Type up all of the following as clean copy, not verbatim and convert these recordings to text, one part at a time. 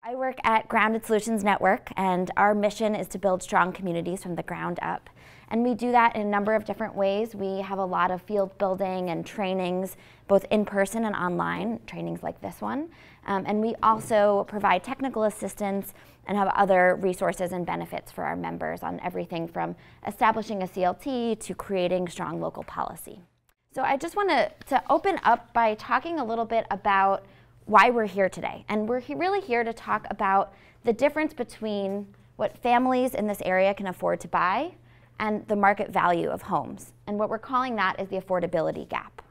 I work at Grounded Solutions Network, and our mission is to build strong communities from the ground up. And we do that in a number of different ways. We have a lot of field building and trainings, both in person and online, trainings like this one. And we also provide technical assistance and have other resources and benefits for our members on everything from establishing a CLT to creating strong local policy. So I just want to open up by talking a little bit about why we're here today. And we're really here to talk about the difference between what families in this area can afford to buy and the market value of homes. And what we're calling that is the affordability gap.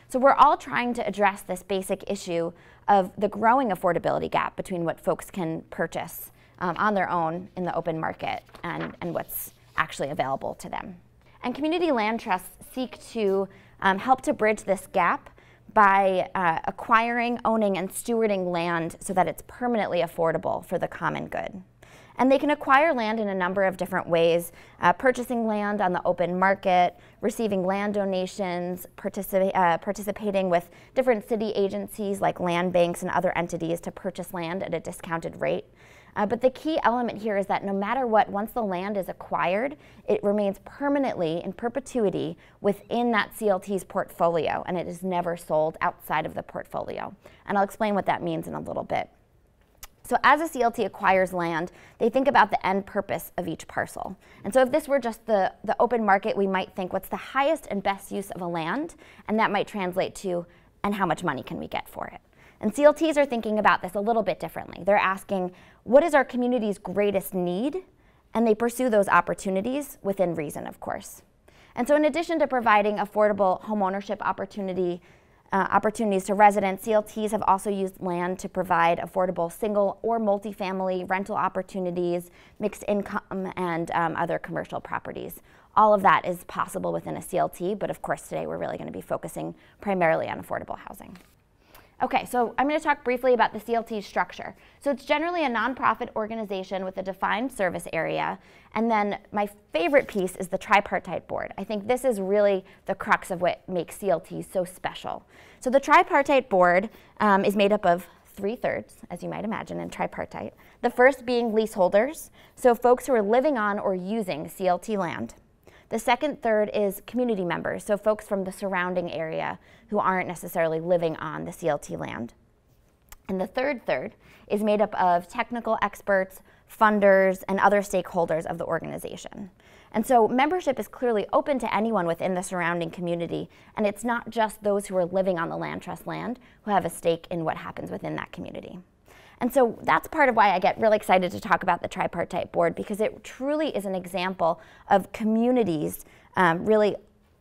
So we're all trying to address this basic issue of the growing affordability gap between what folks can purchase on their own in the open market and what's actually available to them. And community land trusts seek to help to bridge this gap by acquiring, owning, and stewarding land so that it's permanently affordable for the common good. And they can acquire land in a number of different ways, purchasing land on the open market, receiving land donations, participating with different city agencies like land banks and other entities to purchase land at a discounted rate. But the key element here is that no matter what, once the land is acquired, it remains permanently in perpetuity within that CLT's portfolio, and it is never sold outside of the portfolio. And I'll explain what that means in a little bit. So as a CLT acquires land, they think about the end purpose of each parcel. And so if this were just the open market, we might think, what's the highest and best use of a land? And that might translate to, and how much money can we get for it? And CLTs are thinking about this a little bit differently. They're asking, what is our community's greatest need? And they pursue those opportunities within reason, of course. And so in addition to providing affordable homeownership opportunities to residents, CLTs have also used land to provide affordable single or multifamily rental opportunities, mixed income, and other commercial properties. All of that is possible within a CLT, but of course today we're really going to be focusing primarily on affordable housing. Okay, so I'm going to talk briefly about the CLT structure. So it's generally a nonprofit organization with a defined service area. And then my favorite piece is the tripartite board. I think this is really the crux of what makes CLTs so special. So the tripartite board is made up of 3/3, as you might imagine, in tripartite. The first being leaseholders, so folks who are living on or using CLT land. The second third is community members, so folks from the surrounding area who aren't necessarily living on the CLT land. And the third is made up of technical experts, funders, and other stakeholders of the organization. And so membership is clearly open to anyone within the surrounding community, and it's not just those who are living on the land trust land who have a stake in what happens within that community. And so that's part of why I get really excited to talk about the tripartite board, because it truly is an example of communities really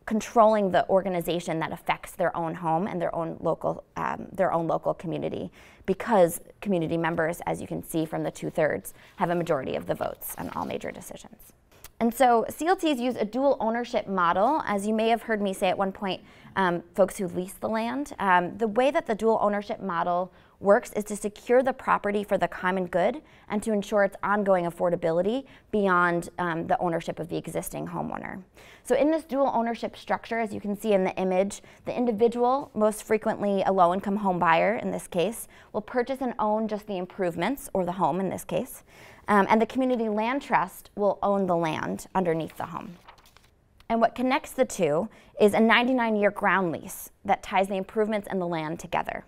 controlling the organization that affects their own home and their own local community, because community members, as you can see from the 2/3, have a majority of the votes on all major decisions. And so CLTs use a dual ownership model. As you may have heard me say at one point, folks who lease the land. The way that the dual ownership model works is to secure the property for the common good and to ensure its ongoing affordability beyond the ownership of the existing homeowner. So in this dual ownership structure, as you can see in the image, the individual, most frequently a low-income home buyer in this case, will purchase and own just the improvements, or the home in this case, and the community land trust will own the land underneath the home. And what connects the two is a 99-year ground lease that ties the improvements and the land together.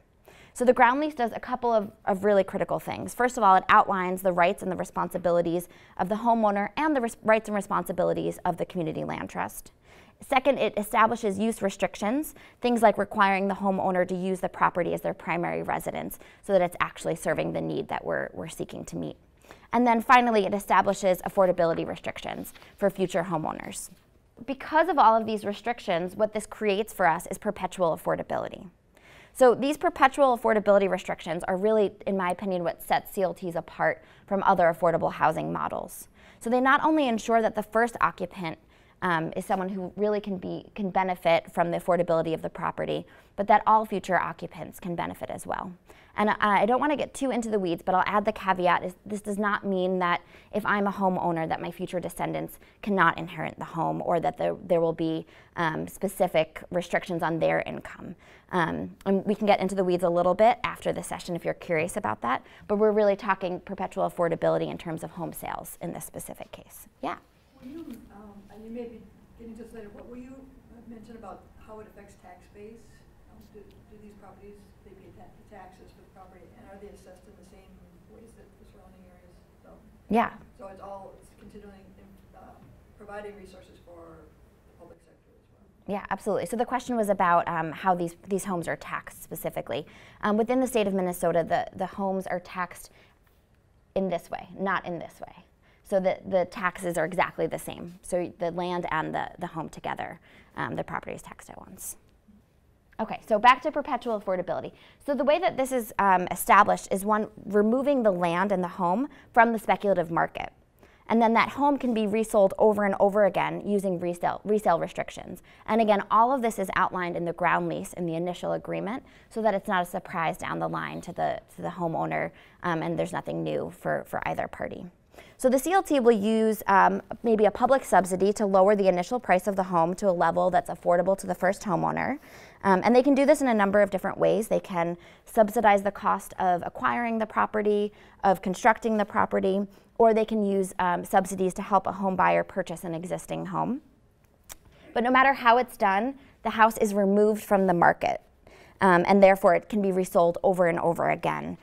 So the ground lease does a couple of really critical things. First of all, it outlines the rights and the responsibilities of the homeowner and the rights and responsibilities of the community land trust. Second, it establishes use restrictions, things like requiring the homeowner to use the property as their primary residence so that it's actually serving the need that we're seeking to meet. And then finally, it establishes affordability restrictions for future homeowners. Because of all of these restrictions, what this creates for us is perpetual affordability. So these perpetual affordability restrictions are really, in my opinion, what sets CLTs apart from other affordable housing models. So they not only ensure that the first occupant is someone who really can benefit from the affordability of the property, but that all future occupants can benefit as well. And I don't want to get too into the weeds, but I'll add the caveat is this does not mean that if I'm a homeowner that my future descendants cannot inherit the home, or that there will be specific restrictions on their income. And we can get into the weeds a little bit after the session if you're curious about that, but we're really talking perpetual affordability in terms of home sales in this specific case. Yeah? Will you, and you may be getting to this later, but will you mention about how it affects tax base? Do these properties, they pay taxes for the property, and are they assessed in the same ways that the surrounding areas? So, yeah. So it's continuing providing resources for the public sector as well. Yeah, absolutely. So the question was about how these homes are taxed specifically. Within the state of Minnesota, the homes are taxed in this way, not in this way. So the taxes are exactly the same. So the land and the home together, the property is taxed at once. Okay, so back to perpetual affordability. So the way that this is established is one, removing the land and the home from the speculative market. And then that home can be resold over and over again using resale restrictions. And again, all of this is outlined in the ground lease in the initial agreement so that it's not a surprise down the line to the homeowner, and there's nothing new for either party. So the CLT will use maybe a public subsidy to lower the initial price of the home to a level that's affordable to the first homeowner. And they can do this in a number of different ways. They can subsidize the cost of acquiring the property, of constructing the property, or they can use subsidies to help a home buyer purchase an existing home. But no matter how it's done, the house is removed from the market, and therefore it can be resold over and over again.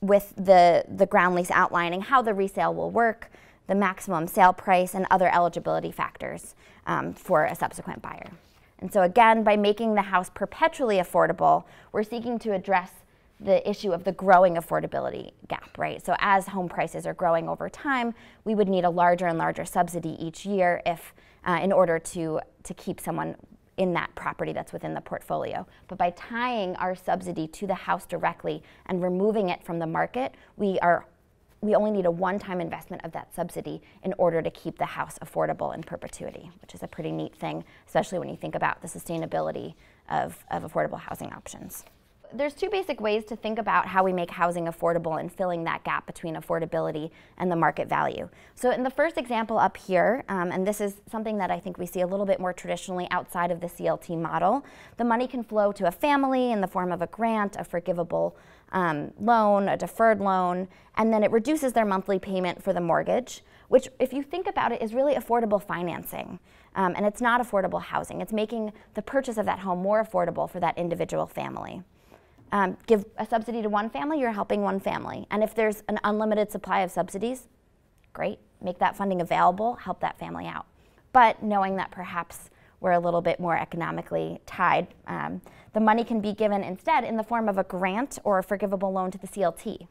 With the ground lease outlining how the resale will work, the maximum sale price, and other eligibility factors for a subsequent buyer. And so again, by making the house perpetually affordable, we're seeking to address the issue of the growing affordability gap, right? So as home prices are growing over time, we would need a larger and larger subsidy each year if, in order to keep someone in that property that's within the portfolio. But by tying our subsidy to the house directly and removing it from the market, we only need a one-time investment of that subsidy in order to keep the house affordable in perpetuity, which is a pretty neat thing, especially when you think about the sustainability of affordable housing options. There's two basic ways to think about how we make housing affordable and filling that gap between affordability and the market value. So in the first example up here, and this is something that I think we see a little bit more traditionally outside of the CLT model, the money can flow to a family in the form of a grant, a forgivable loan, a deferred loan, and then it reduces their monthly payment for the mortgage, which if you think about it is really affordable financing. And it's not affordable housing. It's making the purchase of that home more affordable for that individual family. Give a subsidy to one family, you're helping one family. And if there's an unlimited supply of subsidies, great, make that funding available, help that family out. But knowing that perhaps we're a little bit more economically tied, the money can be given instead in the form of a grant or a forgivable loan to the CLT.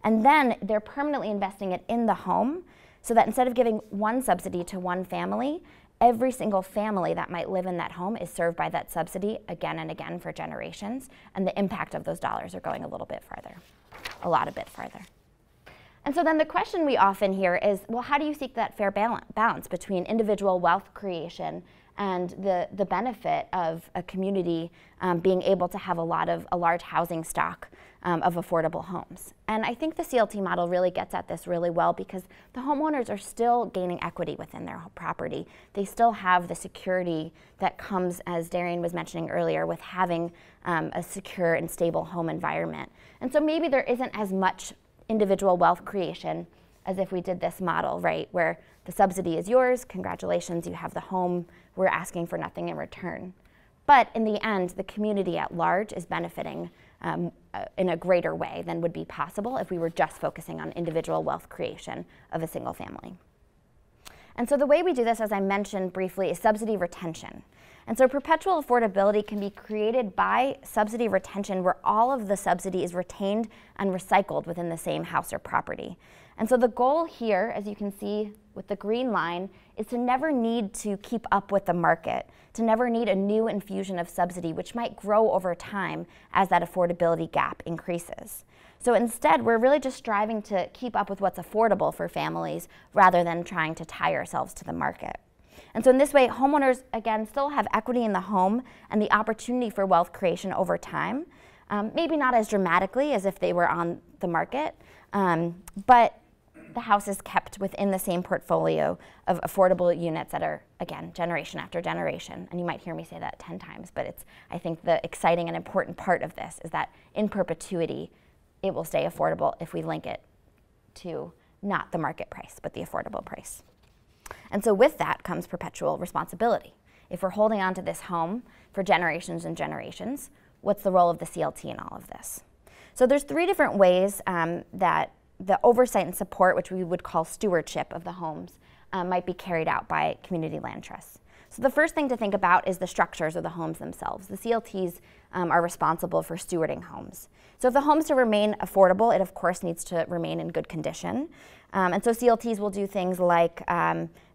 And then they're permanently investing it in the home so that instead of giving one subsidy to one family, every single family that might live in that home is served by that subsidy again and again for generations, and the impact of those dollars are going a little bit farther, a bit farther. And so then the question we often hear is, well, how do you seek that fair balance between individual wealth creation and the benefit of a community being able to have a large housing stock of affordable homes? And I think the CLT model really gets at this really well because the homeowners are still gaining equity within their property. They still have the security that comes, as Darian was mentioning earlier, with having a secure and stable home environment. And so maybe there isn't as much individual wealth creation as if we did this model, right, where the subsidy is yours, congratulations, you have the home, we're asking for nothing in return. But in the end, the community at large is benefiting in a greater way than would be possible if we were just focusing on individual wealth creation of a single family. And so the way we do this, as I mentioned briefly, is subsidy retention. And so perpetual affordability can be created by subsidy retention where all of the subsidy is retained and recycled within the same house or property. And so the goal here, as you can see with the green line, is to never need to keep up with the market, to never need a new infusion of subsidy, which might grow over time as that affordability gap increases. So instead, we're really just striving to keep up with what's affordable for families rather than trying to tie ourselves to the market. And so in this way, homeowners, again, still have equity in the home and the opportunity for wealth creation over time. Maybe not as dramatically as if they were on the market, but the house is kept within the same portfolio of affordable units that are, again, generation after generation. And you might hear me say that 10 times, but it's, I think the exciting and important part of this is that in perpetuity, it will stay affordable if we link it to not the market price, but the affordable price. And so with that comes perpetual responsibility. If we're holding on to this home for generations and generations, what's the role of the CLT in all of this? So there's 3 different ways that the oversight and support, which we would call stewardship of the homes, might be carried out by community land trusts. So the first thing to think about is the structures of the homes themselves. The CLTs are responsible for stewarding homes. So if the home's to remain affordable, it of course needs to remain in good condition. And so CLTs will do things like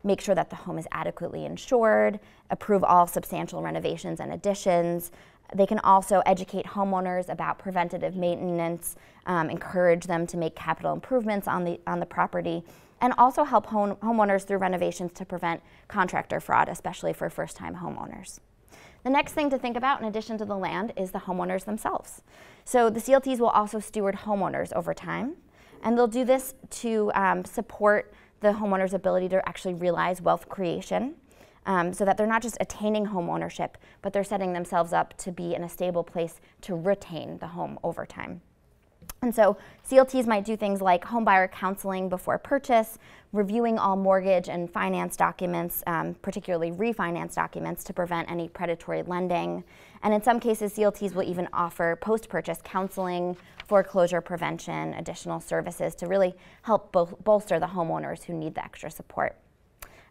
make sure that the home is adequately insured, approve all substantial renovations and additions. They can also educate homeowners about preventative maintenance, encourage them to make capital improvements on the property, and also help homeowners through renovations to prevent contractor fraud, especially for first-time homeowners. The next thing to think about, in addition to the land, is the homeowners themselves. So the CLTs will also steward homeowners over time, and they'll do this to support the homeowner's ability to actually realize wealth creation, so that they're not just attaining home ownership, but they're setting themselves up to be in a stable place to retain the home over time. And so CLTs might do things like homebuyer counseling before purchase, reviewing all mortgage and finance documents, particularly refinance documents, to prevent any predatory lending. And in some cases, CLTs will even offer post-purchase counseling, foreclosure prevention, additional services to really help bolster the homeowners who need the extra support.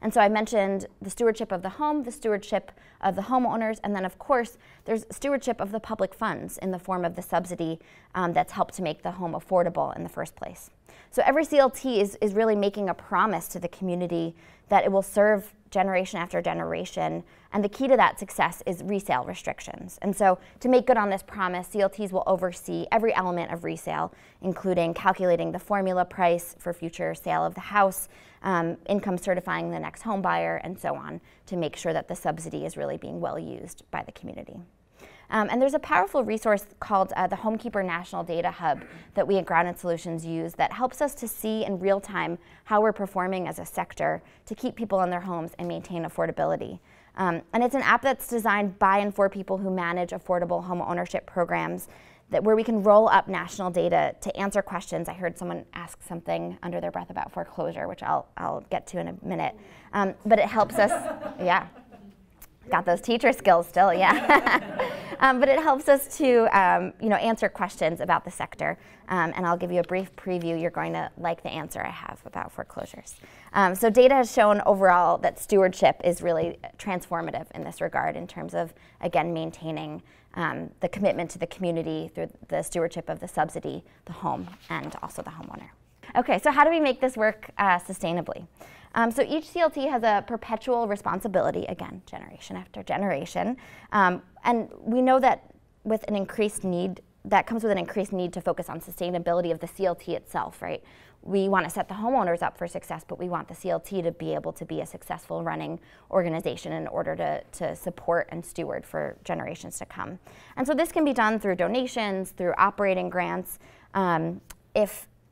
And so I mentioned the stewardship of the home, the stewardship of the homeowners, and then of course there's stewardship of the public funds in the form of the subsidy that's helped to make the home affordable in the first place. So every CLT is really making a promise to the community that it will serve generation after generation, and the key to that success is resale restrictions. And so to make good on this promise, CLTs will oversee every element of resale, including calculating the formula price for future sale of the house, income certifying the next home buyer, and so on, to make sure that the subsidy is really being well used by the community. And there's a powerful resource called the Homekeeper National Data Hub that we at Grounded Solutions use that helps us to see in real time how we're performing as a sector to keep people in their homes and maintain affordability. And it's an app that's designed by and for people who manage affordable home ownership programs, where we can roll up national data to answer questions. I heard someone ask something under their breath about foreclosure, which I'll get to in a minute. But it helps us, yeah. Got those teacher skills still, yeah. But it helps us to answer questions about the sector. And I'll give you a brief preview. You're going to like the answer I have about foreclosures. So data has shown overall that stewardship is really transformative in this regard in terms of, again, maintaining the commitment to the community through the stewardship of the subsidy, the home, and also the homeowner. Okay, so how do we make this work sustainably? So each CLT has a perpetual responsibility, again, generation after generation. And we know that with an increased need, that comes with an increased need to focus on sustainability of the CLT itself, right? We want to set the homeowners up for success, but we want the CLT to be able to be a successful running organization in order to support and steward for generations to come. And so this can be done through donations, through operating grants.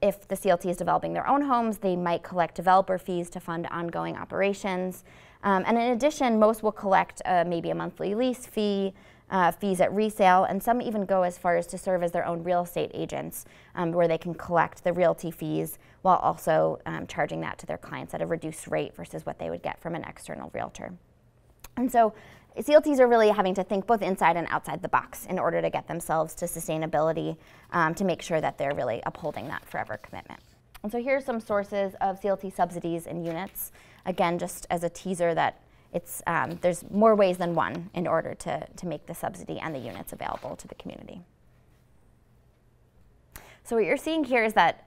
If the CLT is developing their own homes, they might collect developer fees to fund ongoing operations. And in addition, most will collect maybe a monthly lease fee, fees at resale, and some even go as far as to serve as their own real estate agents, where they can collect the realty fees while also charging that to their clients at a reduced rate versus what they would get from an external realtor. And so CLTs are really having to think both inside and outside the box in order to get themselves to sustainability, to make sure that they're really upholding that forever commitment. And so here are some sources of CLT subsidies and units. Again, just as a teaser that there's more ways than one in order to make the subsidy and the units available to the community. So what you're seeing here is that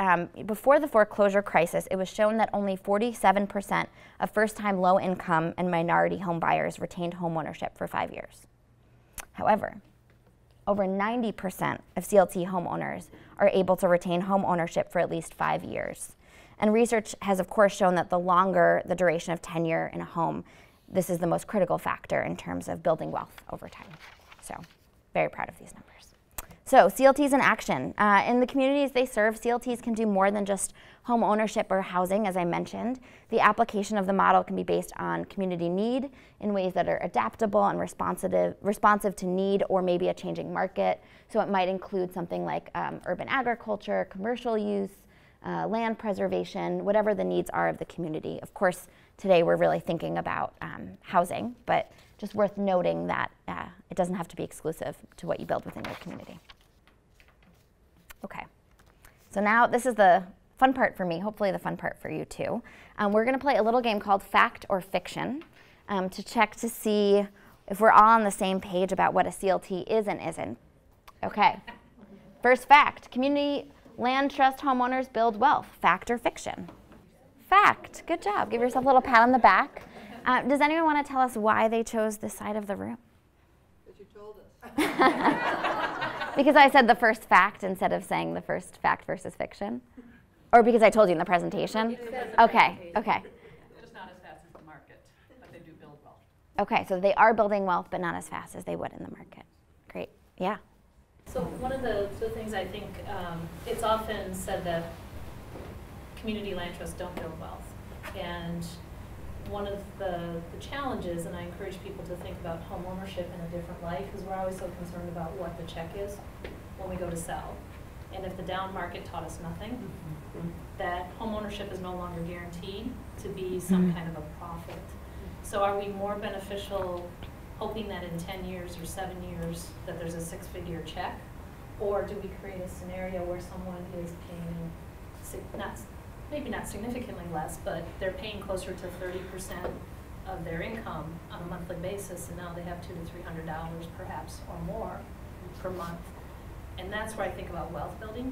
before the foreclosure crisis, it was shown that only 47% of first-time low-income and minority home buyers retained homeownership for 5 years. However, over 90% of CLT homeowners are able to retain home ownership for at least 5 years. And research has, of course, shown that the longer the duration of tenure in a home, this is the most critical factor in terms of building wealth over time. So, very proud of these numbers. So, CLTs in action. In the communities they serve, CLTs can do more than just home ownership or housing, as I mentioned. The application of the model can be based on community need in ways that are adaptable and responsive to need or maybe a changing market. So it might include something like urban agriculture, commercial use, land preservation, whatever the needs are of the community. Of course, today we're really thinking about housing, but just worth noting that it doesn't have to be exclusive to what you build within your community. Okay, so now this is the fun part for me, hopefully the fun part for you too. We're gonna play a little game called Fact or Fiction to check to see if we're all on the same page about what a CLT is and isn't. Okay, first fact, community land trust homeowners build wealth. Fact or fiction? Fact, good job. Give yourself a little pat on the back. Does anyone want to tell us why they chose this side of the room? Because you told us. Because I said the first fact instead of saying the first fact versus fiction? Or because I told you in the presentation? Okay, okay. Just not as fast as the market, but they do build wealth. Okay, so they are building wealth, but not as fast as they would in the market. Great, yeah. So one of the things I think, it's often said that community land trusts don't build wealth. And one of the challenges, and I encourage people to think about home ownership in a different light, because we're always so concerned about what the check is when we go to sell. And if the down market taught us nothing, that home ownership is no longer guaranteed to be some kind of a profit. So are we more beneficial hoping that in 10 years or 7 years that there's a 6-figure check? Or do we create a scenario where someone is paying, maybe not significantly less, but they're paying closer to 30% of their income on a monthly basis, and now they have $200 to $300 perhaps or more per month. And that's where I think about wealth building,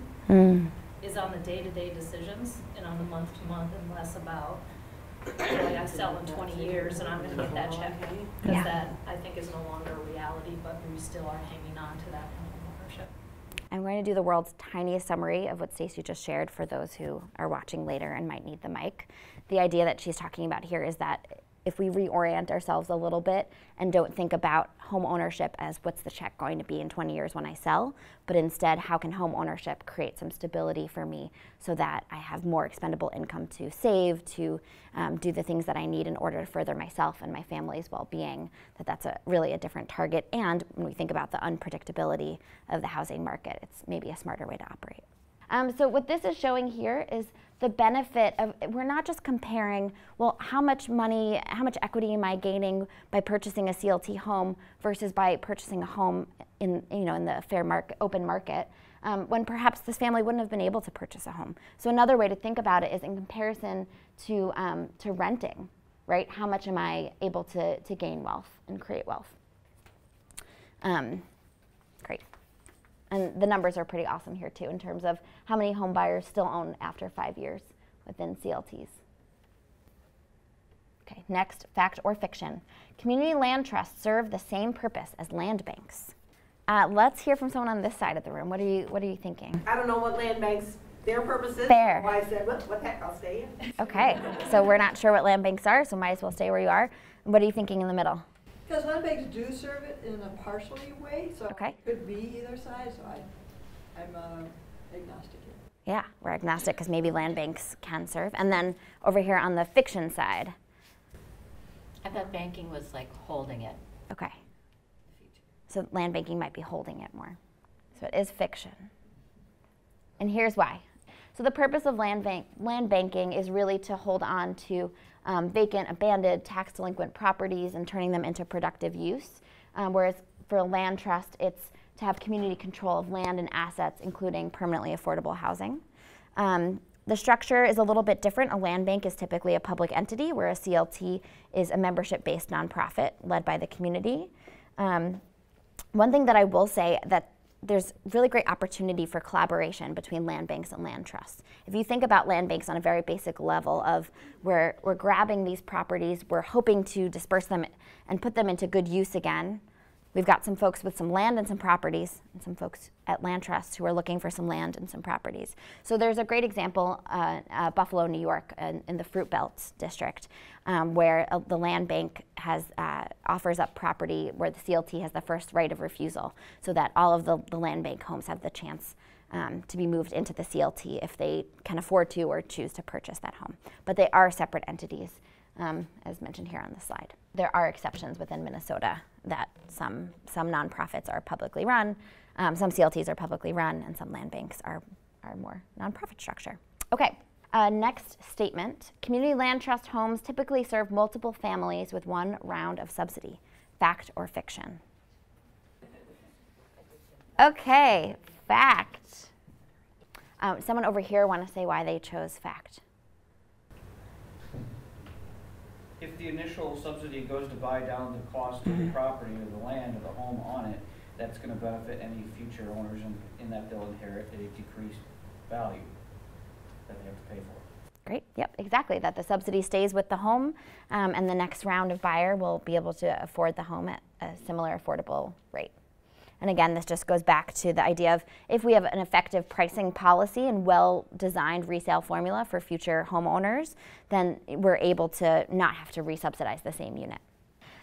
is on the day-to-day decisions and on the month-to-month, and less about, I sell in 20 years and I'm going to get that check. Because that, I think, is no longer a reality, but we still are hanging on to that home ownership. I'm going to do the world's tiniest summary of what Stacey just shared for those who are watching later and might need the mic. The idea that she's talking about here is that if we reorient ourselves a little bit and don't think about home ownership as what's the check going to be in 20 years when I sell, but instead how can home ownership create some stability for me so that I have more expendable income to save, to do the things that I need in order to further myself and my family's well-being, that's really a different target. And when we think about the unpredictability of the housing market, it's maybe a smarter way to operate. So what this is showing here is the benefit of, we're not just comparing, well, how much money, how much equity am I gaining by purchasing a CLT home versus by purchasing a home in the fair market, open market, when perhaps this family wouldn't have been able to purchase a home. So another way to think about it is in comparison to renting, right? How much am I able to gain wealth and create wealth? Great. And the numbers are pretty awesome here too in terms of how many home buyers still own after 5 years within CLTs. Okay, next, fact or fiction. Community land trusts serve the same purpose as land banks. Let's hear from someone on this side of the room. What are you thinking? I don't know what land banks, their purpose is. Fair. Why I said, what the heck, I'll stay in. Okay, so we're not sure what land banks are, so might as well stay where you are. What are you thinking in the middle? Because land banks do serve it in a partially way, so Okay. it could be either side, so I'm agnostic here. Yeah, we're agnostic because maybe land banks can serve. And then over here on the fiction side. I thought banking was like holding it. Okay. So land banking might be holding it more. So it is fiction. And here's why. So the purpose of land banking is really to hold on to vacant, abandoned, tax delinquent properties and turning them into productive use. Whereas for a land trust, it's to have community control of land and assets, including permanently affordable housing. The structure is a little bit different. A land bank is typically a public entity, where a CLT is a membership-based nonprofit led by the community. One thing that I will say that there's really great opportunity for collaboration between land banks and land trusts. If you think about land banks on a very basic level of we're grabbing these properties, we're hoping to disperse them and put them into good use again. We've got some folks with some land and some properties, and some folks at land trusts who are looking for some land and some properties. So there's a great example, Buffalo, New York, in the Fruit Belt district, where the land bank has offers up property where the CLT has the first right of refusal, so that all of the land bank homes have the chance to be moved into the CLT if they can afford to or choose to purchase that home. But they are separate entities, as mentioned here on the slide. There are exceptions within Minnesota that some nonprofits are publicly run, some CLTs are publicly run, and some land banks are more nonprofit structure. Okay, next statement. Community land trust homes typically serve multiple families with one round of subsidy. Fact or fiction? Okay, fact. Someone over here want to say why they chose fact? If the initial subsidy goes to buy down the cost of the property or the land or the home on it, that's going to benefit any future owners, and that they'll inherit a decreased value that they have to pay for. Great, yep, exactly. That the subsidy stays with the home, and the next round of buyer will be able to afford the home at a similar affordable rate. And again, this just goes back to the idea of if we have an effective pricing policy and well-designed resale formula for future homeowners, then we're able to not have to resubsidize the same unit.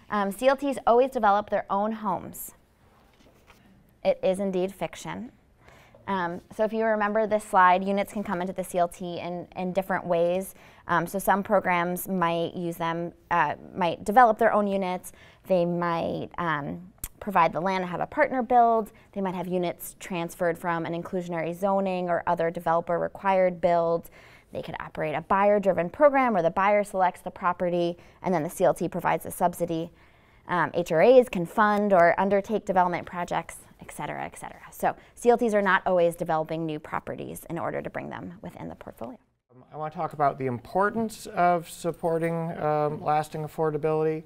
CLTs always develop their own homes. It is indeed fiction. So if you remember this slide, units can come into the CLT in different ways. So some programs might use them, might develop their own units. They might provide the land and have a partner build. They might have units transferred from an inclusionary zoning or other developer required build. They could operate a buyer-driven program where the buyer selects the property and then the CLT provides a subsidy. HRAs can fund or undertake development projects, et cetera, et cetera. So CLTs are not always developing new properties in order to bring them within the portfolio. I want to talk about the importance of supporting lasting affordability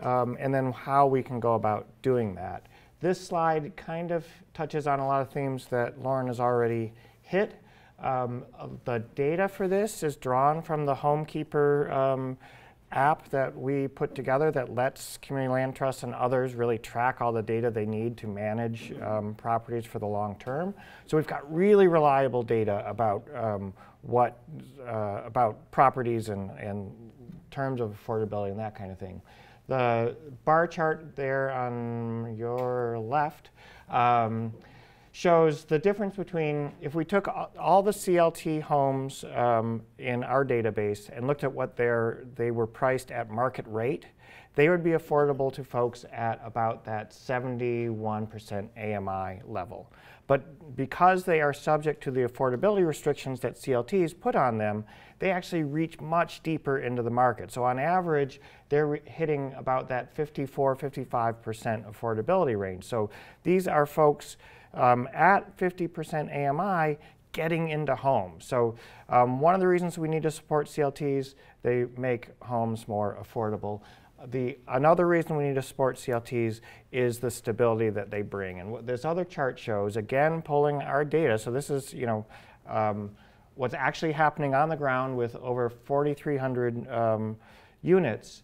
and then how we can go about doing that. This slide kind of touches on a lot of themes that Lauren has already hit. The data for this is drawn from the Homekeeper app that we put together that lets community land trusts and others really track all the data they need to manage properties for the long term. So we've got really reliable data about about properties and terms of affordability and that kind of thing. The bar chart there on your left shows the difference between if we took all the CLT homes in our database and looked at what they were priced at market rate, they would be affordable to folks at about that 71% AMI level. But because they are subject to the affordability restrictions that CLTs put on them, they actually reach much deeper into the market. So on average, they're hitting about that 54–55% affordability range. So these are folks at 50% AMI getting into homes. So one of the reasons we need to support CLTs, they make homes more affordable. Another reason we need to support CLTs is the stability that they bring. And what this other chart shows, again, pulling our data, so this is what's actually happening on the ground with over 4,300 units.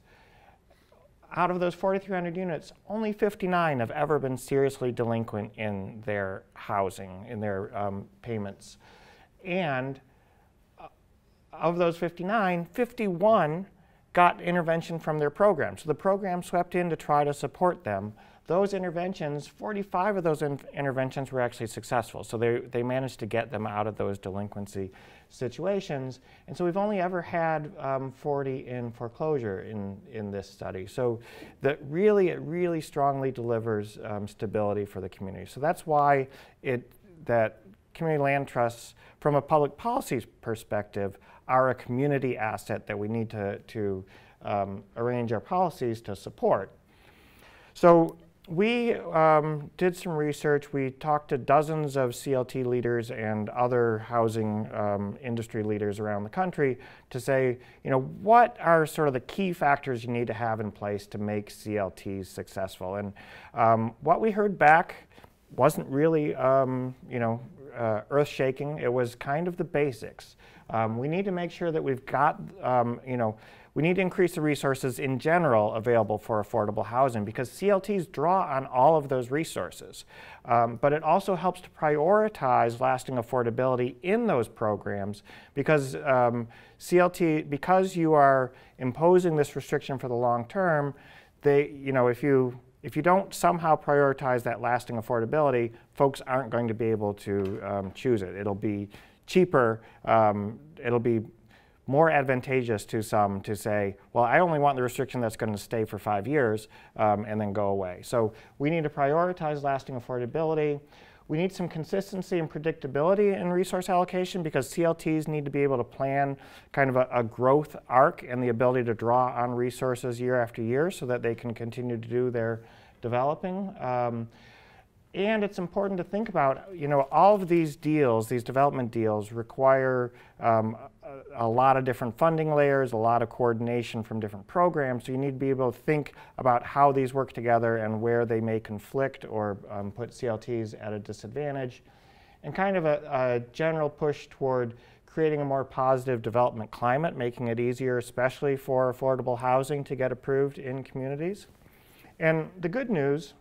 Out of those 4,300 units, only 59 have ever been seriously delinquent in their housing, in their payments. And of those 59, 51 got intervention from their program. So the program swept in to try to support them. Those interventions, 45 of those interventions were actually successful. So they managed to get them out of those delinquency situations. And so we've only ever had 40 in foreclosure in this study. So it really strongly delivers stability for the community. So that's why that community land trusts, from a public policy perspective, are a community asset that we need to arrange our policies to support. So we did some research. We talked to dozens of CLT leaders and other housing industry leaders around the country to say, what are sort of the key factors you need to have in place to make CLTs successful? And what we heard back wasn't really, earth-shaking. It was kind of the basics. We need to make sure that we've got, we need to increase the resources in general available for affordable housing, because CLTs draw on all of those resources. But it also helps to prioritize lasting affordability in those programs, because because you are imposing this restriction for the long term, if you don't somehow prioritize that lasting affordability, folks aren't going to be able to choose it. It'll be cheaper, it'll be more advantageous to some to say, well, I only want the restriction that's going to stay for 5 years and then go away. So we need to prioritize lasting affordability. We need some consistency and predictability in resource allocation, because CLTs need to be able to plan kind of a growth arc and the ability to draw on resources year after year so that they can continue to do their developing. And it's important to think about, all of these deals, these development deals, require a lot of different funding layers, a lot of coordination from different programs. So you need to be able to think about how these work together and where they may conflict or put CLTs at a disadvantage. And kind of a general push toward creating a more positive development climate, making it easier, especially for affordable housing, to get approved in communities. And the good news,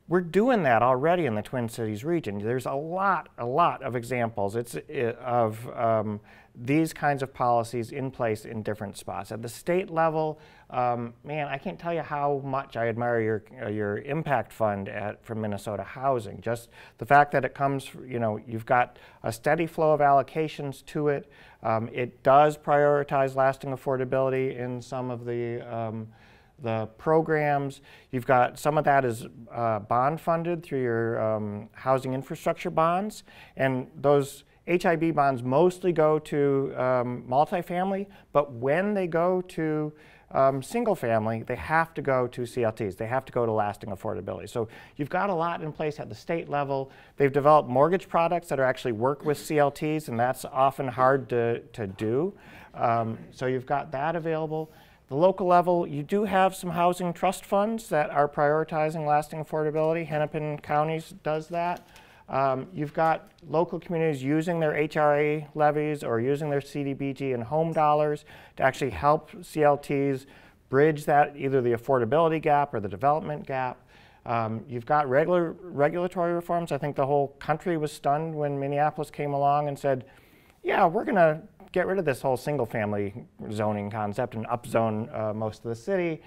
we're doing that already in the Twin Cities region. There's a lot of examples of these kinds of policies in place in different spots. At the state level, man, I can't tell you how much I admire your impact fund from Minnesota Housing. Just the fact that it comes, you've got a steady flow of allocations to it. It does prioritize lasting affordability in some of the programs. You've got some of that is bond funded through your housing infrastructure bonds, and those HIB bonds mostly go to multifamily, but when they go to single family, they have to go to CLTs. They have to go to lasting affordability. So you've got a lot in place at the state level. They've developed mortgage products that actually work with CLTs, and that's often hard to do. So you've got that available. The local level, you do have some housing trust funds that are prioritizing lasting affordability. Hennepin County does that. You've got local communities using their HRA levies or using their CDBG and home dollars to actually help CLTs bridge that, either the affordability gap or the development gap. You've got regulatory reforms. I think the whole country was stunned when Minneapolis came along and said, yeah, we're going to get rid of this whole single-family zoning concept and upzone most of the city.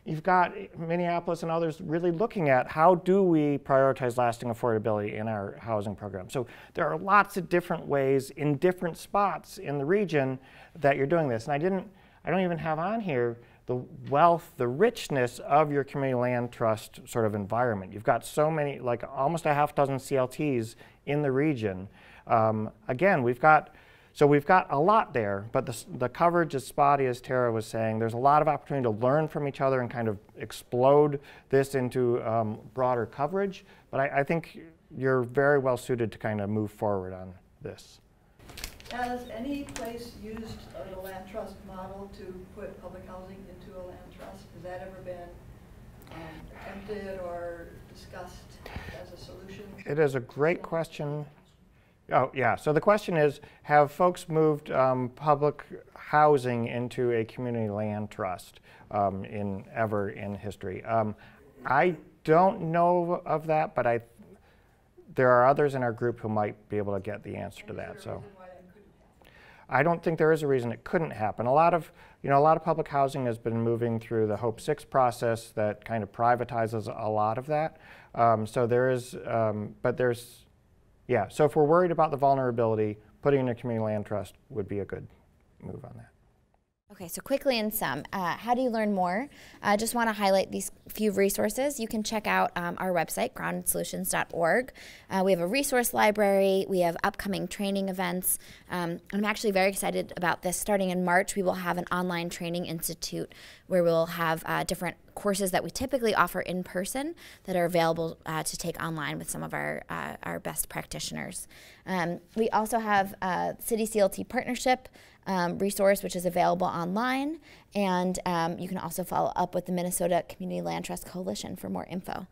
You've got Minneapolis and others really looking at how do we prioritize lasting affordability in our housing program. So there are lots of different ways in different spots in the region that you're doing this. And I don't even have on here the wealth, the richness of your community land trust sort of environment. You've got so many, like almost a half dozen CLTs in the region. Again, we've got a lot there, but the coverage is spotty, as Tara was saying. There's a lot of opportunity to learn from each other and kind of explode this into broader coverage. But I think you're very well suited to kind of move forward on this. Has any place used the land trust model to put public housing into a land trust? Has that ever been attempted or discussed as a solution? It is a great question. Oh, yeah. So the question is, have folks moved public housing into a community land trust ever in history? I don't know of that, but there are others in our group who might be able to get the answer to that. So I don't think there is a reason it couldn't happen. A lot of public housing has been moving through the Hope 6 process that kind of privatizes a lot of that. So there is, but there's. Yeah, so if we're worried about the vulnerability, putting in a community land trust would be a good move on that. Okay, so quickly in sum, how do you learn more? I just want to highlight these few resources. You can check out our website, groundedsolutions.org. We have a resource library. We have upcoming training events. I'm actually very excited about this. Starting in March, we will have an online training institute where we'll have different courses that we typically offer in person that are available to take online with some of our best practitioners. We also have a City CLT partnership resource, which is available online, and you can also follow up with the Minnesota Community Land Trust Coalition for more info.